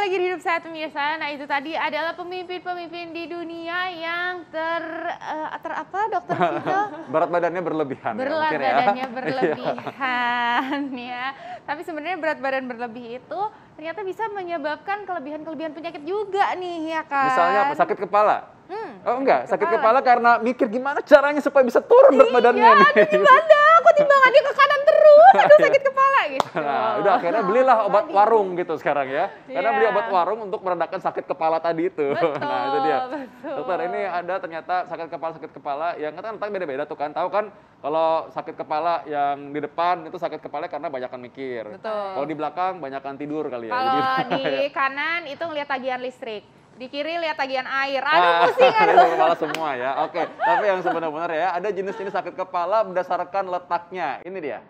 lagi di Hidup Sehat pemirsa. Nah itu tadi adalah pemimpin-pemimpin di dunia yang apa dokter Vito? Berat badannya berlebihan Berat ya, badannya ya. berlebihan ya. Tapi sebenarnya berat badan berlebih itu ternyata bisa menyebabkan kelebihan-kelebihan penyakit juga nih ya kan. Misalnya apa? Sakit kepala? Oh enggak, sakit kepala kepala karena mikir gimana caranya supaya bisa turun berat badannya nih. Aduh gimana? Aku timbangannya ke kanan terus. Aduh sakit kepala gitu. Nah, udah akhirnya belilah obat warung gitu sekarang ya. Karena Iya. beli obat warung untuk meredakan sakit kepala tadi itu. Betul, Nah, itu dia. betul. Dokter, ini ada ternyata sakit kepala yang kan beda-beda tuh kan. Tahu kan kalau sakit kepala yang di depan itu sakit kepala karena banyakan mikir. Betul. Kalau di belakang banyakan tidur kali ya. Kalau Jadi- di kanan itu ngeliat tagihan listrik, di kiri lihat tagihan air. Aduh pusing Sakit aduh. kepala semua ya. Oke, tapi yang sebenarnya ya ada jenis-jenis sakit kepala berdasarkan letaknya. Ini dia.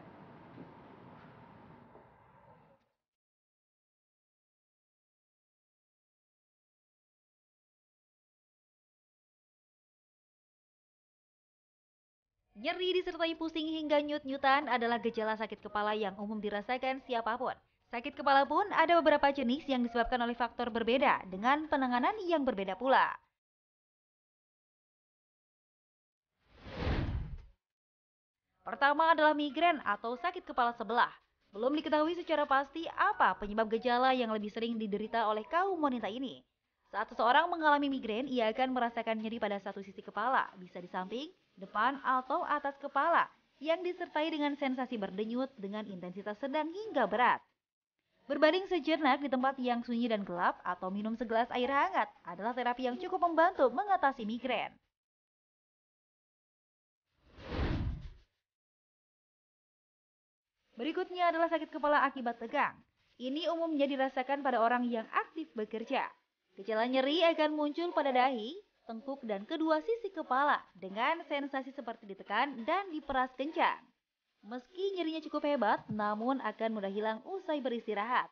Nyeri disertai pusing hingga nyut-nyutan adalah gejala sakit kepala yang umum dirasakan siapapun. Sakit kepala pun ada beberapa jenis yang disebabkan oleh faktor berbeda dengan penanganan yang berbeda pula. Pertama adalah migrain atau sakit kepala sebelah. Belum diketahui secara pasti apa penyebab gejala yang lebih sering diderita oleh kaum wanita ini. Saat seseorang mengalami migrain, ia akan merasakan nyeri pada satu sisi kepala, bisa di samping, depan, atau atas kepala, yang disertai dengan sensasi berdenyut dengan intensitas sedang hingga berat. Berbaring sejenak di tempat yang sunyi dan gelap atau minum segelas air hangat adalah terapi yang cukup membantu mengatasi migrain. Berikutnya adalah sakit kepala akibat tegang. Ini umumnya dirasakan pada orang yang aktif bekerja. Gejala nyeri akan muncul pada dahi, tengkuk, dan kedua sisi kepala dengan sensasi seperti ditekan dan diperas kencang. Meski nyerinya cukup hebat, namun akan mudah hilang usai beristirahat.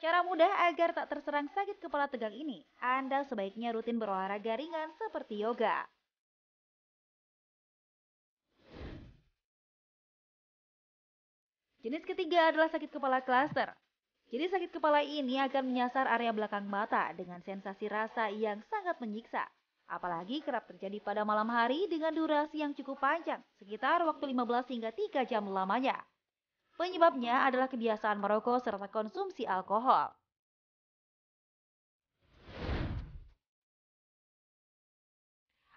Cara mudah agar tak terserang sakit kepala tegang ini, Anda sebaiknya rutin berolahraga ringan seperti yoga. Jenis ketiga adalah sakit kepala klaster. Jadi sakit kepala ini akan menyasar area belakang mata dengan sensasi rasa yang sangat menyiksa. Apalagi kerap terjadi pada malam hari dengan durasi yang cukup panjang, sekitar waktu 15 hingga 3 jam lamanya. Penyebabnya adalah kebiasaan merokok serta konsumsi alkohol.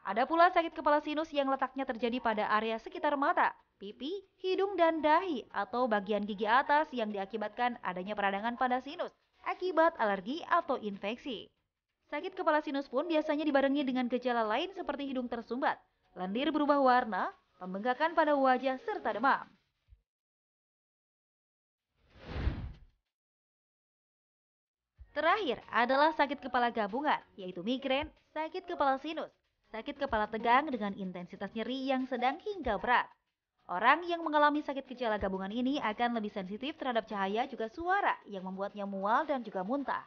Ada pula sakit kepala sinus yang letaknya terjadi pada area sekitar mata, pipi, hidung, dan dahi atau bagian gigi atas yang diakibatkan adanya peradangan pada sinus akibat alergi atau infeksi. Sakit kepala sinus pun biasanya dibarengi dengan gejala lain seperti hidung tersumbat, lendir berubah warna, pembengkakan pada wajah, serta demam. Terakhir adalah sakit kepala gabungan, yaitu migrain, sakit kepala sinus, sakit kepala tegang dengan intensitas nyeri yang sedang hingga berat. Orang yang mengalami sakit gejala gabungan ini akan lebih sensitif terhadap cahaya juga suara yang membuatnya mual dan juga muntah.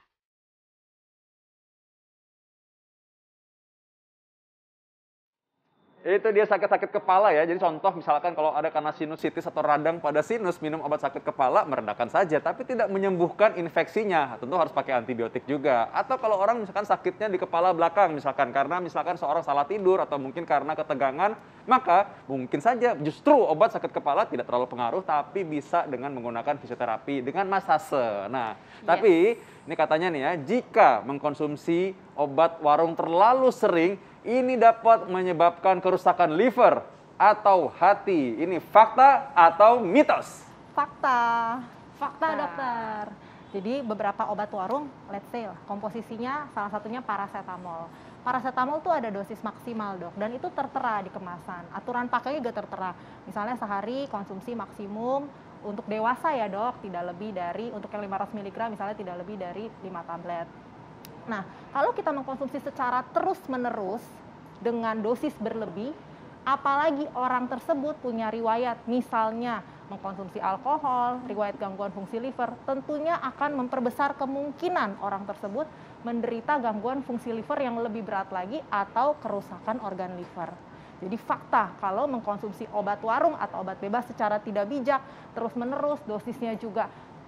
Itu dia sakit-sakit kepala ya. Jadi contoh misalkan kalau ada karena sinusitis atau radang pada sinus, minum obat sakit kepala meredakan saja, tapi tidak menyembuhkan infeksinya. Tentu harus pakai antibiotik juga. Atau kalau orang misalkan sakitnya di kepala belakang misalkan karena misalkan seorang salah tidur atau mungkin karena ketegangan, maka mungkin saja justru obat sakit kepala tidak terlalu pengaruh, tapi bisa dengan menggunakan fisioterapi dengan masase. Nah, tapi ini katanya nih ya, jika mengkonsumsi obat warung terlalu sering, ini dapat menyebabkan kerusakan liver atau hati. Ini fakta atau mitos? Fakta. Fakta, dokter. Jadi beberapa obat warung, let's say lah, komposisinya salah satunya paracetamol. Paracetamol tuh ada dosis maksimal, dok, dan itu tertera di kemasan. Aturan pakainya juga tertera. Misalnya sehari konsumsi maksimum untuk dewasa ya, dok, tidak lebih dari, untuk yang 500 mg misalnya tidak lebih dari 5 tablet. Nah, kalau kita mengkonsumsi secara terus-menerus dengan dosis berlebih, apalagi orang tersebut punya riwayat, misalnya mengkonsumsi alkohol, riwayat gangguan fungsi liver, tentunya akan memperbesar kemungkinan orang tersebut menderita gangguan fungsi liver yang lebih berat lagi atau kerusakan organ liver. Jadi fakta, kalau mengkonsumsi obat warung atau obat bebas secara tidak bijak, terus-menerus, dosisnya juga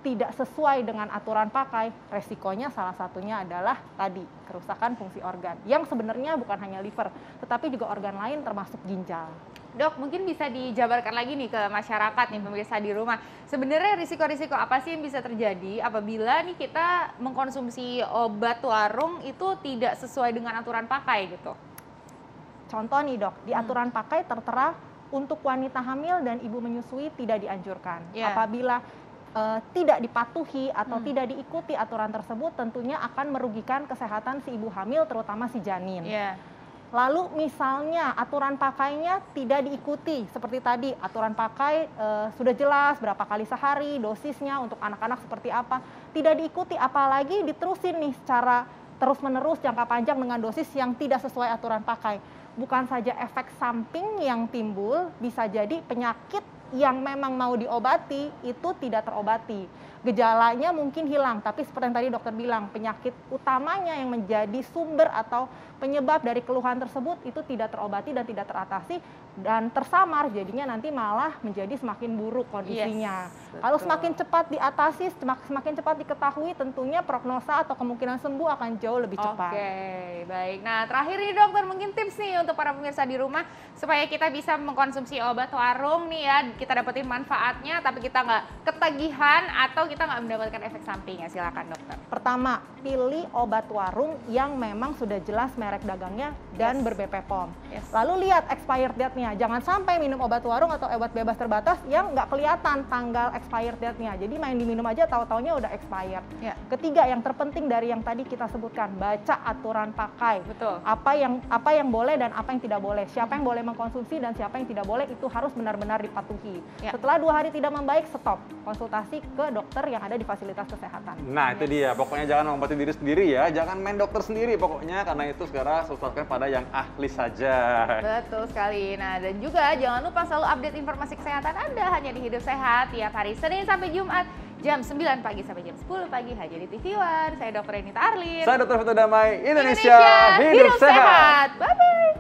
tidak sesuai dengan aturan pakai, resikonya salah satunya adalah tadi kerusakan fungsi organ yang sebenarnya bukan hanya liver, tetapi juga organ lain termasuk ginjal. Dok, mungkin bisa dijabarkan lagi nih ke masyarakat nih pemirsa di rumah. Sebenarnya risiko-risiko apa sih yang bisa terjadi apabila nih kita mengkonsumsi obat warung itu tidak sesuai dengan aturan pakai gitu? Contoh nih dok, di aturan pakai tertera untuk wanita hamil dan ibu menyusui tidak dianjurkan. Yeah. Apabila tidak dipatuhi atau tidak diikuti aturan tersebut, tentunya akan merugikan kesehatan si ibu hamil, terutama si janin. Yeah. Lalu misalnya aturan pakainya tidak diikuti, seperti tadi aturan pakai sudah jelas berapa kali sehari, dosisnya untuk anak-anak seperti apa, tidak diikuti, apalagi diterusin nih secara terus-menerus jangka panjang dengan dosis yang tidak sesuai aturan pakai. Bukan saja efek samping yang timbul, bisa jadi penyakit yang memang mau diobati itu tidak terobati. Gejalanya mungkin hilang, tapi seperti yang tadi dokter bilang, penyakit utamanya yang menjadi sumber atau penyebab dari keluhan tersebut itu tidak terobati dan tidak teratasi dan tersamar, jadinya nanti malah menjadi semakin buruk kondisinya. Yes, kalau betul. semakin cepat diatasi, semakin cepat diketahui, tentunya prognosa atau kemungkinan sembuh akan jauh lebih cepat. Oke, baik. Nah, terakhir nih dokter, mungkin tips nih untuk para pemirsa di rumah supaya kita bisa mengkonsumsi obat warung nih ya, kita dapetin manfaatnya tapi kita nggak ketagihan atau kita nggak mendapatkan efek samping ya. Silakan dokter. Pertama, pilih obat warung yang memang sudah jelas merek dagangnya dan ber-BP POM. Yes. Lalu lihat expired date-nya. Jangan sampai minum obat warung atau obat bebas terbatas yang nggak kelihatan tanggal expired date-nya. Jadi main diminum aja tahu-taunya udah expired. Ya. Ketiga, yang terpenting dari yang tadi kita sebutkan, baca aturan pakai. Betul. Apa yang boleh dan apa yang tidak boleh. Siapa yang boleh mengkonsumsi dan siapa yang tidak boleh, itu harus benar-benar dipatuhi. Ya. Setelah 2 hari tidak membaik, stop. Konsultasi ke dokter yang ada di fasilitas kesehatan. Nah, itu dia. Pokoknya jangan mengobati diri sendiri ya. Jangan main dokter sendiri pokoknya, karena itu sekarang sesuatu pada yang ahli saja. Betul sekali. Nah, dan juga jangan lupa selalu update informasi kesehatan Anda hanya di Hidup Sehat tiap hari Senin sampai Jumat jam 9 pagi sampai jam 10 pagi hanya di TV One. Saya Dr. Renita Arlin. Saya Dr. Fatou Damai, Indonesia hidup sehat. Bye-bye.